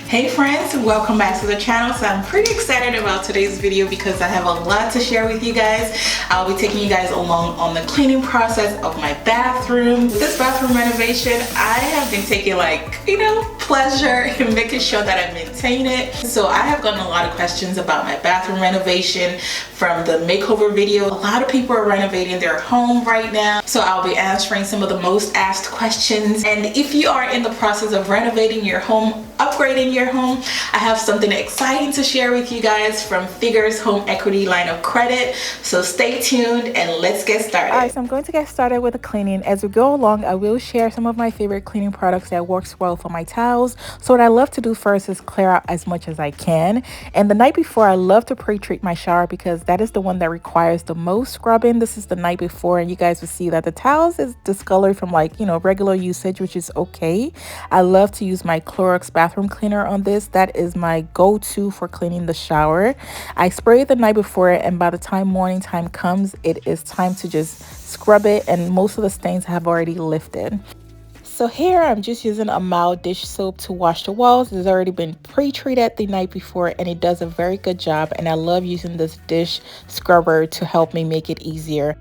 Hey friends, welcome back to the channel. So I'm pretty excited about today's video because I have a lot to share with you guys. I'll be taking you guys along on the cleaning process of my bathroom. With this bathroom renovation, I have been taking pleasure in making sure that I maintain it. So I have gotten a lot of questions about my bathroom renovation from the makeover video. A lot of people are renovating their home right now. So I'll be answering some of the most asked questions. And if you are in the process of renovating your home, upgrading your home, I have something exciting to share with you guys from Figure's home equity line of credit. So stay tuned and let's get started. Alright, so I'm going to get started with the cleaning. As we go along, I will share some of my favorite cleaning products that works well for my towels. So what I love to do first is clear out as much as I can. And the night before, I love to pre-treat my shower because that is the one that requires the most scrubbing. This is the night before, and you guys will see that the towels is discolored from regular usage, which is okay. I love to use my Clorox bathroom cleaner on this. That is my go-to for cleaning the shower. I spray it the night before, and by the time morning time comes, it is time to just scrub it, and most of the stains have already lifted. So here I'm just using a mild dish soap to wash the walls. It's already been pre-treated the night before and it does a very good job, and I love using this dish scrubber to help me make it easier.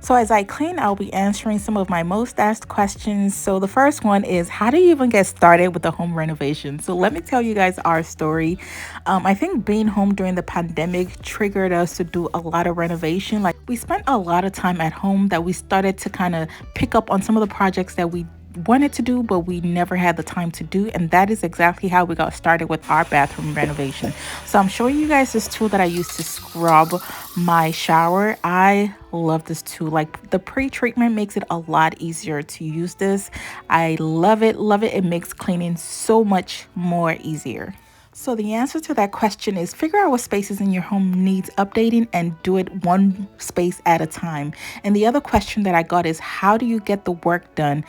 So as I clean, I'll be answering some of my most asked questions. So the first one is, how do you even get started with the home renovation? So let me tell you guys our story. I think being home during the pandemic triggered us to do a lot of renovation. Like, we spent a lot of time at home that we started to kind of pick up on some of the projects that we wanted to do but we never had the time to do, and that is exactly how we got started with our bathroom renovation. So I'm showing you guys this tool that I use to scrub my shower. I love this tool. Like, the pre-treatment makes it a lot easier to use this. I love it. It makes cleaning so much more easier. So the answer to that question is, figure out what spaces in your home needs updating and do it one space at a time. And the other question that I got is, how do you get the work done?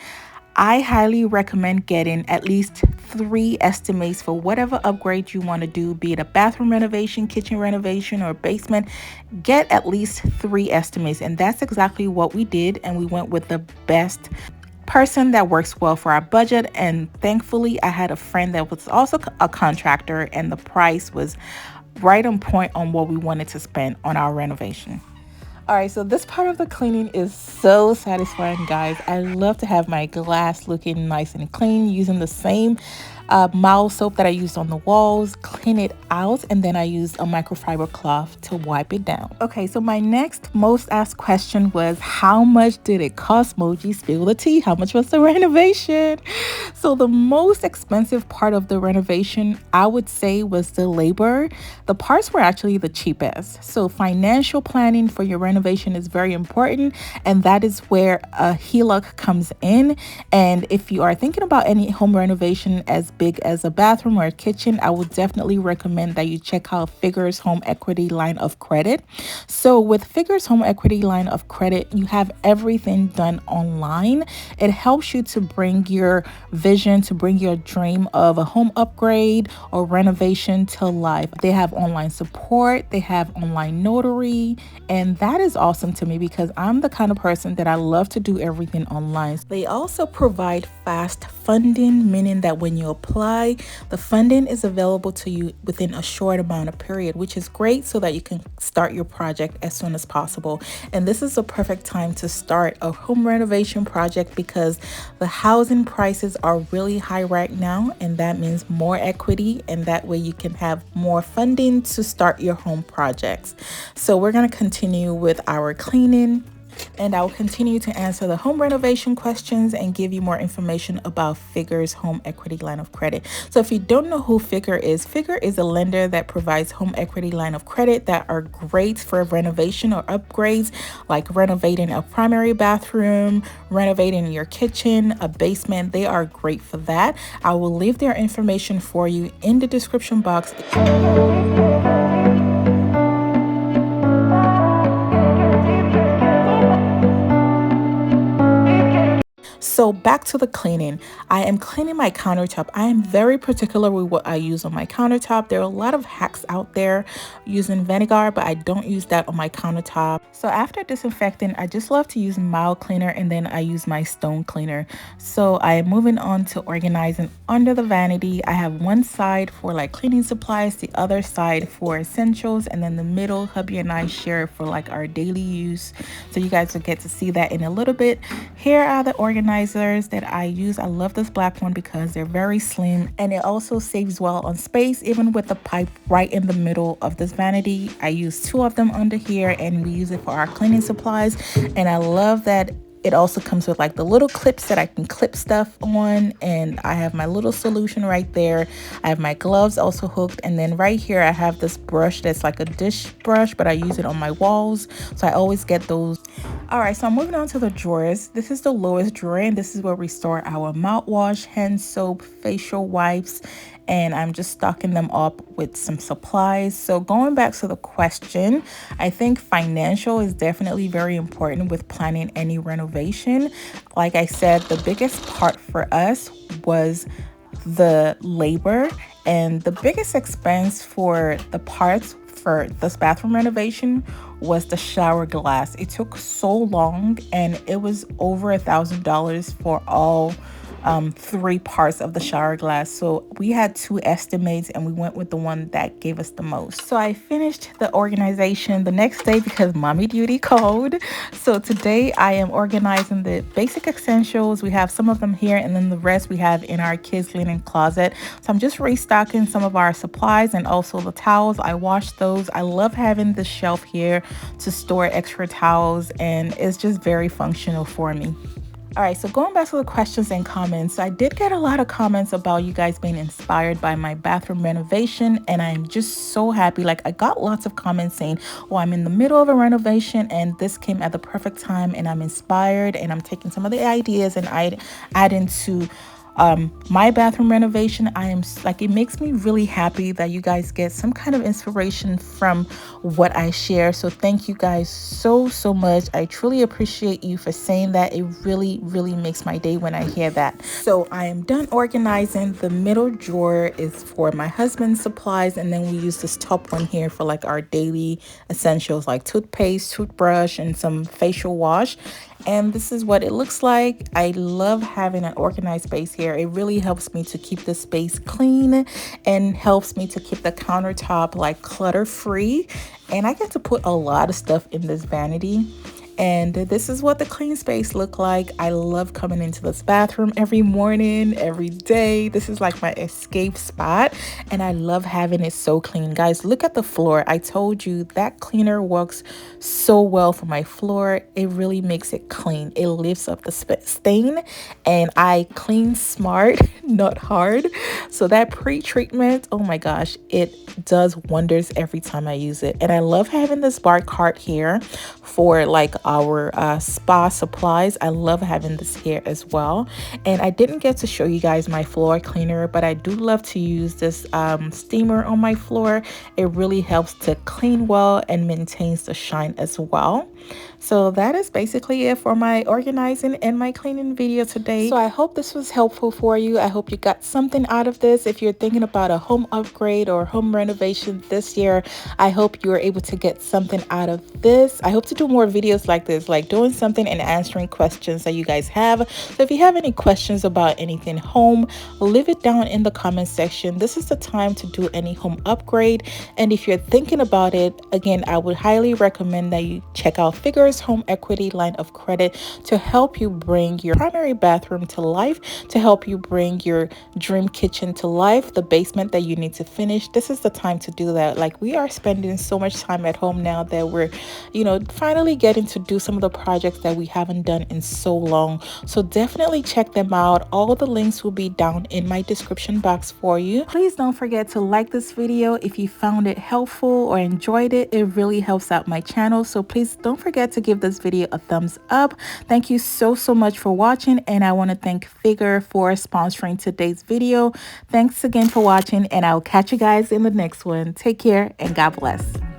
I highly recommend getting at least 3 estimates for whatever upgrade you want to do, be it a bathroom renovation, kitchen renovation, or basement. Get at least 3 estimates, and that's exactly what we did, and we went with the best person that works well for our budget. And thankfully I had a friend that was also a contractor, and the price was right on point on what we wanted to spend on our renovation. Alright, so this part of the cleaning is so satisfying, guys. I love to have my glass looking nice and clean using the same mild soap that I used on the walls, clean it out, and then I used a microfiber cloth to wipe it down. Okay, so my next most asked question was, how much did it cost? Moji, spill the tea. How much was the renovation? So the most expensive part of the renovation, I would say, was the labor. The parts were actually the cheapest. So financial planning for your renovation is very important, and that is where a HELOC comes in. And if you are thinking about any home renovation as big as a bathroom or a kitchen, I would definitely recommend that you check out Figure's home equity line of credit. So with Figure's home equity line of credit, you have everything done online. It helps you to bring your vision, to bring your dream of a home upgrade or renovation to life. They have online support, they have online notary, and that is awesome to me because I'm the kind of person that I love to do everything online. They also provide fast funding, meaning that when you apply, the funding is available to you within a short amount of period, which is great so that you can start your project as soon as possible. And this is the perfect time to start a home renovation project because the housing prices are really high right now, and that means more equity, and that way you can have more funding to start your home projects. So we're going to continue with our cleaning, and I will continue to answer the home renovation questions and give you more information about Figure's home equity line of credit. So if you don't know who Figure is a lender that provides home equity line of credit that are great for renovation or upgrades, like renovating a primary bathroom, renovating your kitchen, a basement. They are great for that. I will leave their information for you in the description box. So back back to the cleaning. I am cleaning my countertop. I am very particular with what I use on my countertop. There are a lot of hacks out there using vinegar, but I don't use that on my countertop. So after disinfecting, I just love to use mild cleaner, and then I use my stone cleaner. So I am moving on to organizing under the vanity. I have one side for like cleaning supplies, the other side for essentials, and then the middle hubby and I share for like our daily use. So you guys will get to see that in a little bit. Here are the organizers that I use. I love this black one because they're very slim, and it also saves well on space, even with the pipe right in the middle of this vanity. I use two of them under here, and we use it for our cleaning supplies. And I love that it also comes with like the little clips that I can clip stuff on, and I have my little solution right there. I have my gloves also hooked, and then right here I have this brush that's like a dish brush, but I use it on my walls, so I always get those. All right, so I'm moving on to the drawers. This is the lowest drawer, and this is where we store our mouthwash, hand soap, facial wipes, and I'm just stocking them up with some supplies. So going back to the question, I think financial is definitely very important with planning any renovation. Like I said, the biggest part for us was the labor, and the biggest expense for the parts for this bathroom renovation was the shower glass. It took so long, and it was over $1,000 for all three parts of the shower glass. So we had two estimates, and we went with the one that gave us the most. So I finished the organization the next day because mommy duty called. So today I am organizing the basic essentials. We have some of them here, and then the rest we have in our kids linen closet. So I'm just restocking some of our supplies, and also the towels. I washed those. I love having this shelf here to store extra towels, and it's just very functional for me. All right, so going back to the questions and comments, I did get a lot of comments about you guys being inspired by my bathroom renovation, and I'm just so happy. Like, I got lots of comments saying, well, I'm in the middle of a renovation and this came at the perfect time, and I'm inspired, and I'm taking some of the ideas and I add into my bathroom renovation. I am like, it makes me really happy that you guys get some kind of inspiration from what I share. So thank you guys so much. I truly appreciate you for saying that. It really makes my day when I hear that. So I am done organizing. The middle drawer is for my husband's supplies, and then we use this top one here for like our daily essentials like toothpaste, toothbrush, and some facial wash. And this is what it looks like. I love having an organized space here. It really helps me to keep the space clean and helps me to keep the countertop like clutter free. And I get to put a lot of stuff in this vanity. And this is what the clean space look like. I love coming into this bathroom every morning, every day. This is like my escape spot, and I love having it so clean. Guys, look at the floor. I told you that cleaner works so well for my floor. It really makes it clean. It lifts up the stain, and I clean smart, not hard. So that pre-treatment, oh my gosh, it does wonders every time I use it. And I love having this bar cart here for like our spa supplies. I love having this here as well. And I didn't get to show you guys my floor cleaner, but I do love to use this steamer on my floor. It really helps to clean well and maintains the shine as well. So that is basically it for my organizing and my cleaning video today. So I hope this was helpful for you. I hope you got something out of this. If you're thinking about a home upgrade or home renovation this year, I hope you are able to get something out of this. I hope to do more videos like this, like doing something and answering questions that you guys have. So if you have any questions about anything home, leave it down in the comment section. This is the time to do any home upgrade. And if you're thinking about it, again, I would highly recommend that you check out Figure's Home Equity Line of Credit to help you bring your primary bathroom to life, to help you bring your dream kitchen to life, the basement that you need to finish. This is the time to do that. Like, we are spending so much time at home now that we're, finally getting to do some of the projects that we haven't done in so long. So definitely check them out. All the links will be down in my description box for you. Please don't forget to like this video if you found it helpful or enjoyed it. It really helps out my channel. So please don't forget to give this video a thumbs up. Thank you so much for watching, and I want to thank Figure for sponsoring today's video. Thanks again for watching, and I'll catch you guys in the next one. Take care and God bless.